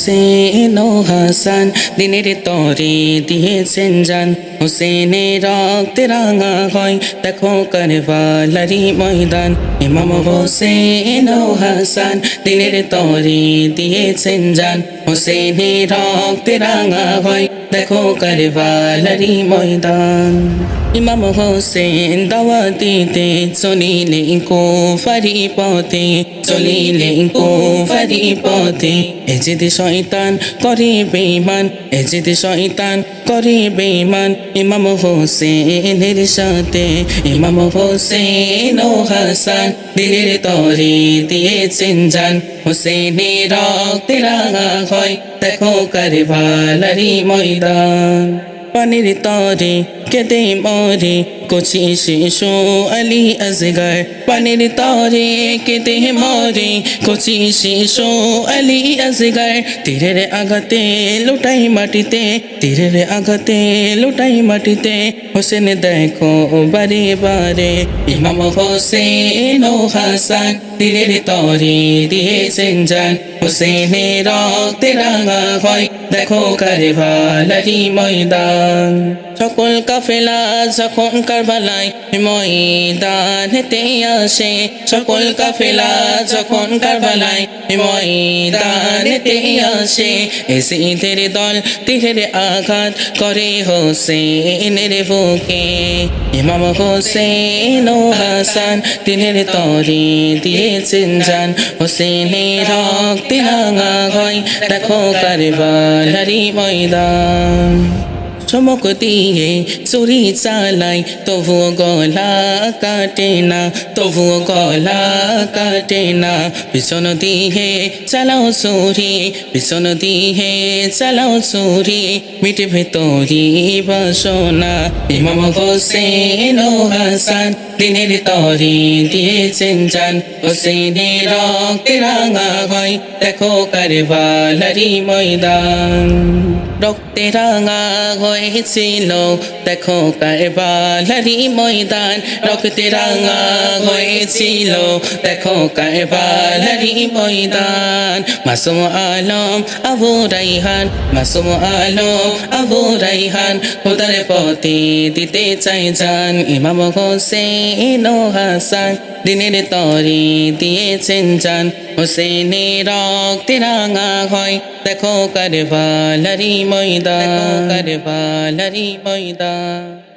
হোসেন ও হাসান দিনের তরে দিয়েছেন জান। হোসেনের রক্তে রাঙা হয় দেখো কারবালারি ময়দান। ইমাম হোসেন ও হাসান দিনের তরে দিয়েছেন জান। হোসেনের রক্তে রাঙা হয় দেখো কারবালারি ময়দান। ইমাম হোসেন দাওয়াত দিতে চলিলেন কুফরি পথে, চলিলেন কুফরি পথে। এজিদ শয়তান করে বেঈমান, এজিদ শয়তান করে বেঈমান ইমাম হোসেনের সাথে। ইমাম হোসেন ও হাসান দিলের তরে দিয়েছেন জান। হোসেনের রক্তে রাঙা হয় দেখো কারবালারি ময়দান। পানির তরে কেঁদে মরে কচি শিশু আলী আসগর। পানির তরে কেঁদে মরে কচি শিশু আলী আসগর। তীরের আঘাতে লুটাই মাটিতে, তীরের আঘাতে লুটাই মাটিতে। হোসেন দেখো বারে বারে ইমাম হোসেন ও হাসান তীরের তরে দিয়েছেন জান। হোসেনের রক্তে রাঙা হয় দেখো কারবালারি ময়দান। সকল কাফেলা যখন কারবালায় ময়দানেতে আসে, সকল কাফেলা যখন কারবালায় ময়দানেতে আসে। এজিদের দল তীরের আঘাত করে হোসেনের বুকে। ইমাম হোসেন ও হাসান তীরের তরে দিয়েছেন জান। হোসেনের রক্তে রাঙা হয় দেখো কারবালারি ময়দান। চমক দিয়ে ছুরি চালাই তবুও গলা কাটে না, তবুও গলা কাটে না। পিছন দিয়ে চালাও ছুরি, পিছন দিয়ে চালাও ছুরি, মিটবে তোরি বাসনা। ইমাম হোসেন ও হাসান দিনের তরে দিয়েছেন জান। হোসেনের রক্তে রাঙা হয় দেখো কারবালারি ময়দান। রক্তে রাঙা হয়েছিল দেখো কারবালারি ময়দান। রক্তে রাঙা হয়েছিল দেখো কারবালারি ময়দান। মাসুম আলম আবু রাইহান, মাসুম আলম আবু রাইহান খোদার পথে দিতে চাই জান। ইমাম হোসেন ও হাসান দিনের তরে দিয়েছেন জান। হোসেনের রক্তে রাঙা হয় দেখো কারবালারি ময়দান, কারবালারি ময়দান।